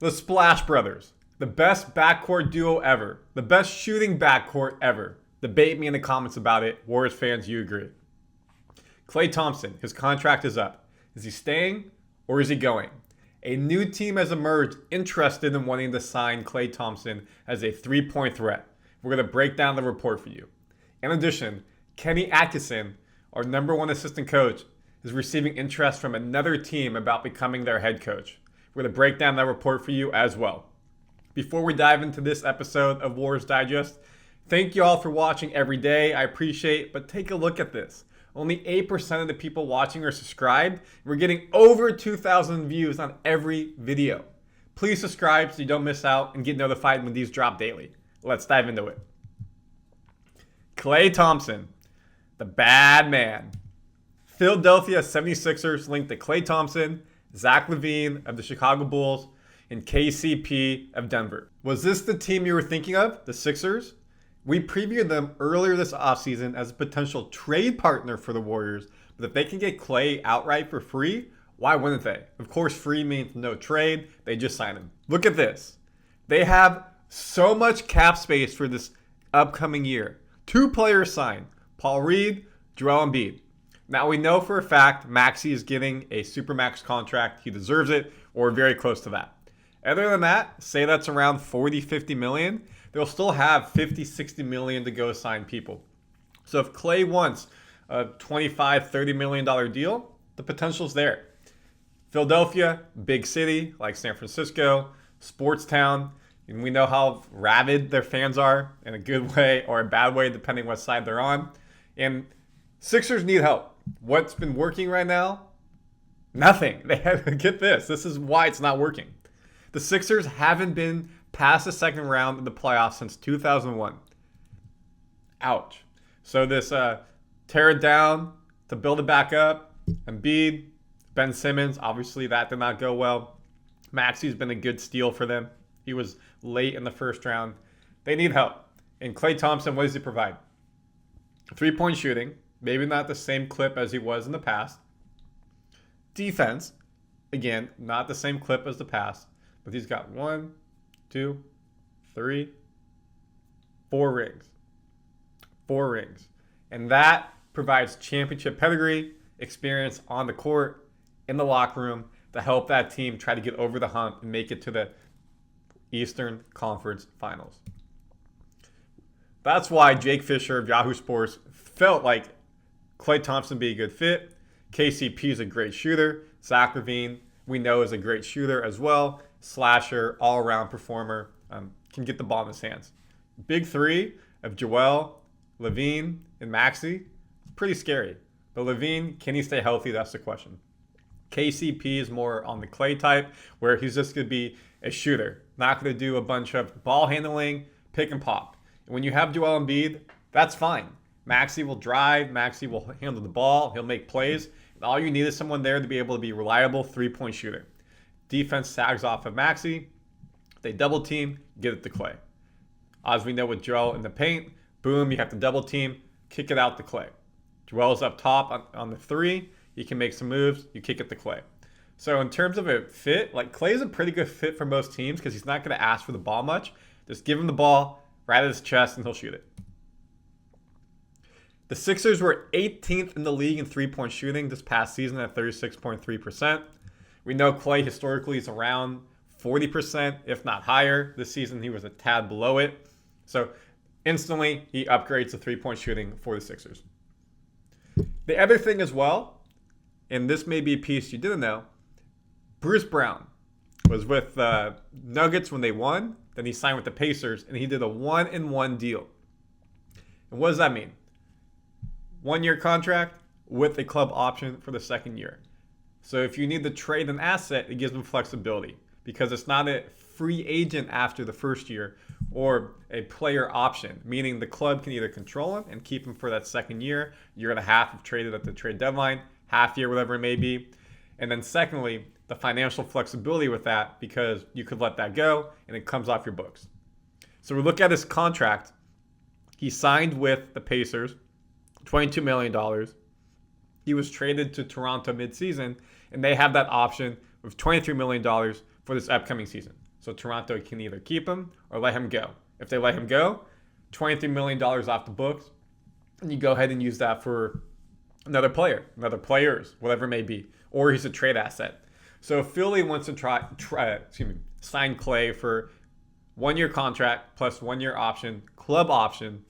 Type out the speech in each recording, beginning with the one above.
The Splash Brothers, the best backcourt duo ever, the best shooting backcourt ever. Debate me in the comments about it. Warriors fans, you agree. Klay Thompson, his contract is up. Is he staying or is he going? A new team has emerged interested in wanting to sign Klay Thompson as a three-point threat. We're going to break down the report for you. In addition, Kenny Atkinson, our number one assistant coach, is receiving interest from another team about becoming their head coach. We're going to break down that report for you as well. Before we dive into this episode of Warriors Digest, thank you all for watching every day. I appreciate it, but take a look at this. Only 8% of the people watching are subscribed. We're getting over 2,000 views on every video. Please subscribe so you don't miss out and get notified when these drop daily. Let's dive into it. Klay Thompson, the bad man. Philadelphia 76ers linked to Klay Thompson, Zach LaVine of the Chicago Bulls, and KCP of Denver. Was this the team you were thinking of, the Sixers? We previewed them earlier this offseason as a potential trade partner for the Warriors, but if they can get Klay outright for free, why wouldn't they? Of course, free means no trade. They just sign him. Look at this. They have so much cap space for this upcoming year. 2 players signed, Paul Reed, Joel Embiid. Now we know for a fact Maxey is getting a Supermax contract. He deserves it, or very close to that. Other than that, say that's around 40, 50 million. They'll still have 50, 60 million to go sign people. So if Klay wants a $25, $30 million deal, the potential's there. Philadelphia, big city like San Francisco, sports town, and we know how rabid their fans are in a good way or a bad way, depending what side they're on. And Sixers need help. What's been working right now? Nothing. They have to get this. This is why it's not working. The Sixers haven't been past the second round of the playoffs since 2001. Ouch. So this tear it down to build it back up. Embiid, Ben Simmons, obviously that did not go well. Maxey's been a good steal for them. He was late in the first round. They need help. And Klay Thompson, what does he provide? 3-point shooting. Maybe not the same clip as he was in the past. Defense. Again, not the same clip as the past. But he's got 1, 2, 3, 4 rings. 4 rings. And that provides championship pedigree, experience on the court, in the locker room, to help that team try to get over the hump and make it to the Eastern Conference Finals. That's why Jake Fisher of Yahoo Sports felt like Klay Thompson would be a good fit. KCP is a great shooter. Zach LaVine, we know, is a great shooter as well. Slasher, all-around performer, can get the ball in his hands. Big three of Joel, LaVine, and Maxey, pretty scary. But LaVine, can he stay healthy? That's the question. KCP is more on the Klay type, where he's just going to be a shooter. Not going to do a bunch of ball handling, pick and pop. And when you have Joel Embiid, that's fine. Maxey will drive. Maxey will handle the ball. He'll make plays. And all you need is someone there to be able to be a reliable 3-point shooter. Defense sags off of Maxey. They double team, get it to Klay. As we know with Joel in the paint, boom, you have to double team, kick it out to Klay. Joel's up top on the 3. He can make some moves. You kick it to Klay. So in terms of a fit, like Klay's a pretty good fit for most teams because he's not going to ask for the ball much. Just give him the ball right at his chest and he'll shoot it. The Sixers were 18th in the league in 3-point shooting this past season at 36.3%. We know Klay historically is around 40%, if not higher. This season he was a tad below it. So instantly he upgrades the 3-point shooting for the Sixers. The other thing as well, and this may be a piece you didn't know, Bruce Brown was with the Nuggets when they won. Then he signed with the Pacers, and he did a 1-in-1 deal. And what does that mean? 1-year contract with a club option for the second year. So if you need to trade an asset, it gives them flexibility because it's not a free agent after the first year or a player option, meaning the club can either control him and keep him for that second year, year and a half if traded at the trade deadline, half year, whatever it may be. And then secondly, the financial flexibility with that because you could let that go and it comes off your books. So we look at his contract. He signed with the Pacers, $22 million. He was traded to Toronto midseason, and they have that option of $23 million for this upcoming season. So Toronto can either keep him or let him go. If they let him go, $23 million off the books, and you go ahead and use that for another player, another players, whatever it may be, or he's a trade asset. So if Philly wants to sign Klay for 1-year contract plus 1-year option, club option,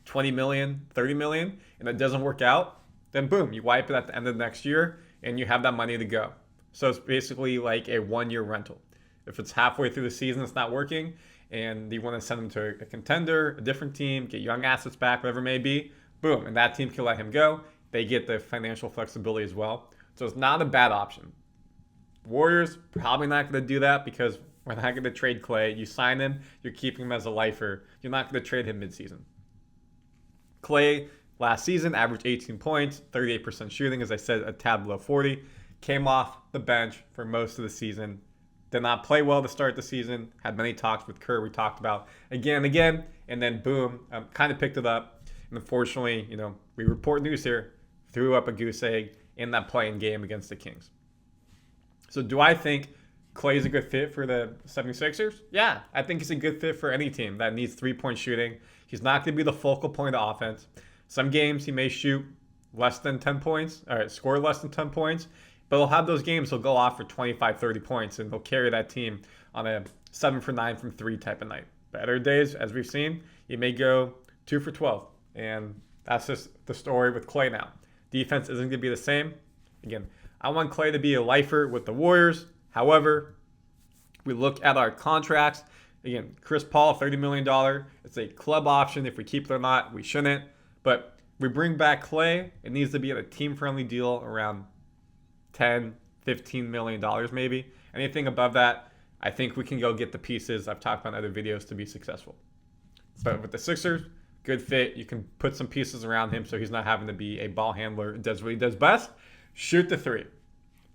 20 million, 30 million, and it doesn't work out, then boom, you wipe it at the end of the next year and you have that money to go. So it's basically like a 1-year rental. If it's halfway through the season, it's not working, and you want to send him to a contender, a different team, get young assets back, whatever it may be, boom, and that team can let him go. They get the financial flexibility as well. So it's not a bad option. Warriors, probably not going to do that because we're not going to trade Klay. You sign him, you're keeping him as a lifer. You're not going to trade him midseason. Klay, last season, averaged 18 points, 38% shooting, as I said, a tad below 40. Came off the bench for most of the season. Did not play well to start the season. Had many talks with Kerr we talked about again and again. And then boom, kind of picked it up. And unfortunately, we report news here, threw up a goose egg in that playing game against the Kings. So do I think Klay is a good fit for the 76ers? Yeah, I think he's a good fit for any team that needs three-point shooting. He's not going to be the focal point of offense. Some games he may shoot less than 10 points, or score less than 10 points, but he'll have those games he'll go off for 25, 30 points, and he'll carry that team on a 7 for 9 from 3 type of night. Better days, as we've seen, he may go 2 for 12, and that's just the story with Klay now. Defense isn't going to be the same. Again, I want Klay to be a lifer with the Warriors. However, we look at our contracts. Again, Chris Paul, $30 million. It's a club option. If we keep it or not, we shouldn't. But we bring back Klay. It needs to be at a team-friendly deal around $10, $15 million maybe. Anything above that, I think we can go get the pieces I've talked about in other videos to be successful. But with the Sixers, good fit. You can put some pieces around him so he's not having to be a ball handler. Does what he does best. Shoot the three.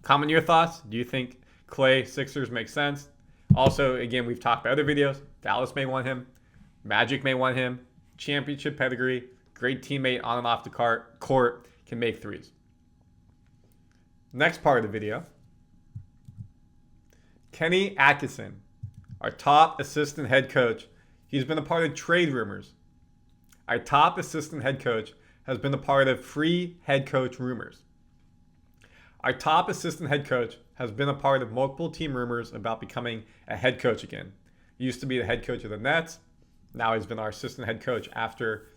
Comment your thoughts. Do you think Klay, Sixers make sense? Also, again, we've talked about other videos. Dallas may want him. Magic may want him. Championship pedigree. Great teammate on and off the court. Can make threes. Next part of the video. Kenny Atkinson, our top assistant head coach. He's been a part of trade rumors. Our top assistant head coach has been a part of free head coach rumors. Our top assistant head coach has been a part of multiple team rumors about becoming a head coach again. He used to be the head coach of the Nets. Now he's been our assistant head coach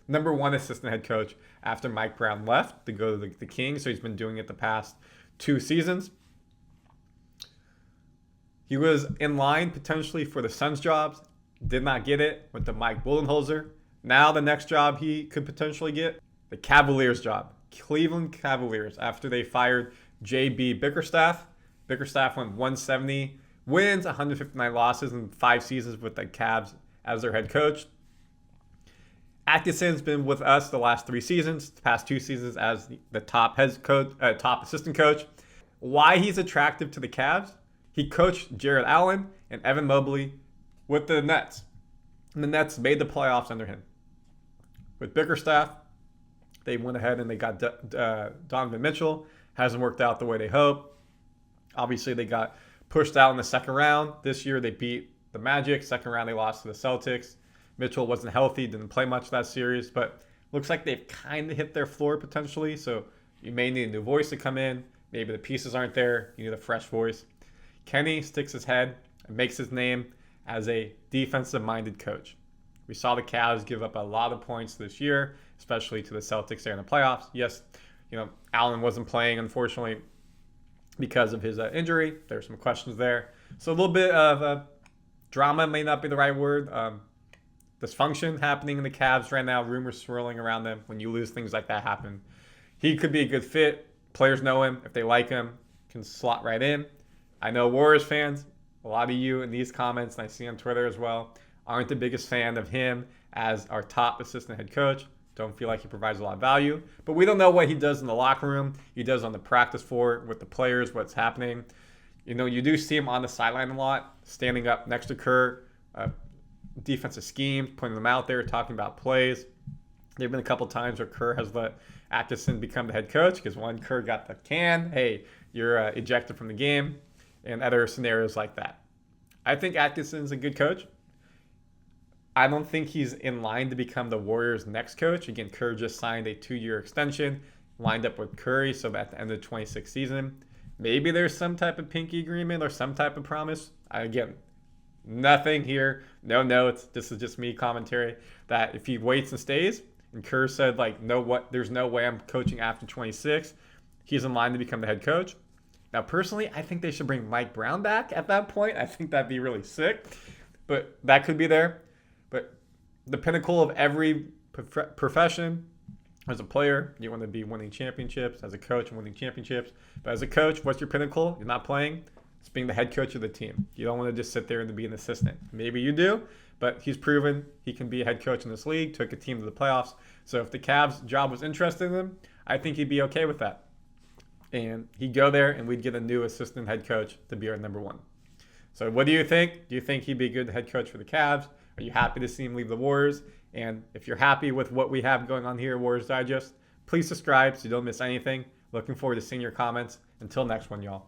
number one assistant head coach after Mike Brown left to go to the Kings. So he's been doing it the past 2 seasons. He was in line potentially for the Suns jobs. Did not get it. Went to Mike Budenholzer. Now the next job he could potentially get, the Cavaliers job. Cleveland Cavaliers after they fired J.B. Bickerstaff. Bickerstaff went 170 wins, 159 losses in 5 seasons with the Cavs as their head coach. Atkinson's been with us the last 3 seasons, the past 2 seasons as the top head coach, top assistant coach. Why he's attractive to the Cavs? He coached Jared Allen and Evan Mobley with the Nets. And the Nets made the playoffs under him. With Bickerstaff, they went ahead and they got Donovan Mitchell. Hasn't worked out the way they hoped. Obviously, they got pushed out in the second round. This year, they beat the Magic. Second round, they lost to the Celtics. Mitchell wasn't healthy, didn't play much that series, but looks like they've kind of hit their floor potentially. So you may need a new voice to come in. Maybe the pieces aren't there. You need a fresh voice. Kenny sticks his head and makes his name as a defensive-minded coach. We saw the Cavs give up a lot of points this year, especially to the Celtics there in the playoffs. Yes, Allen wasn't playing, unfortunately, because of his injury. There's some questions there. So a little bit of drama may not be the right word. Dysfunction happening in the Cavs right now. Rumors swirling around them. When you lose, things like that happen. He could be a good fit. Players know him. If they like him, can slot right in. I know Warriors fans, a lot of you in these comments, and I see on Twitter as well, aren't the biggest fan of him as our top assistant head coach. Don't feel like he provides a lot of value. But we don't know what he does in the locker room. He does on the practice floor with the players, what's happening. You do see him on the sideline a lot, standing up next to Kerr, defensive schemes, putting them out there, talking about plays. There have been a couple times where Kerr has let Atkinson become the head coach because one, Kerr got the can. Hey, you're ejected from the game, and other scenarios like that. I think Atkinson's a good coach. I don't think he's in line to become the Warriors' next coach. Again, Kerr just signed a 2-year extension, lined up with Curry, so at the end of the 26th season, maybe there's some type of pinky agreement or some type of promise. Again, nothing here, no notes. This is just me commentary that if he waits and stays, and Kerr said there's no way I'm coaching after 26, he's in line to become the head coach. Now, personally, I think they should bring Mike Brown back at that point. I think that'd be really sick, but that could be there. But the pinnacle of every profession, as a player, you want to be winning championships. As a coach, winning championships. But as a coach, what's your pinnacle? You're not playing. It's being the head coach of the team. You don't want to just sit there and be an assistant. Maybe you do, but he's proven he can be a head coach in this league, took a team to the playoffs. So if the Cavs' job was interested in him, I think he'd be okay with that. And he'd go there and we'd get a new assistant head coach to be our number one. So what do you think? Do you think he'd be a good head coach for the Cavs? Are you happy to see him leave the Warriors? And if you're happy with what we have going on here at Warriors Digest, please subscribe so you don't miss anything. Looking forward to seeing your comments. Until next one, y'all.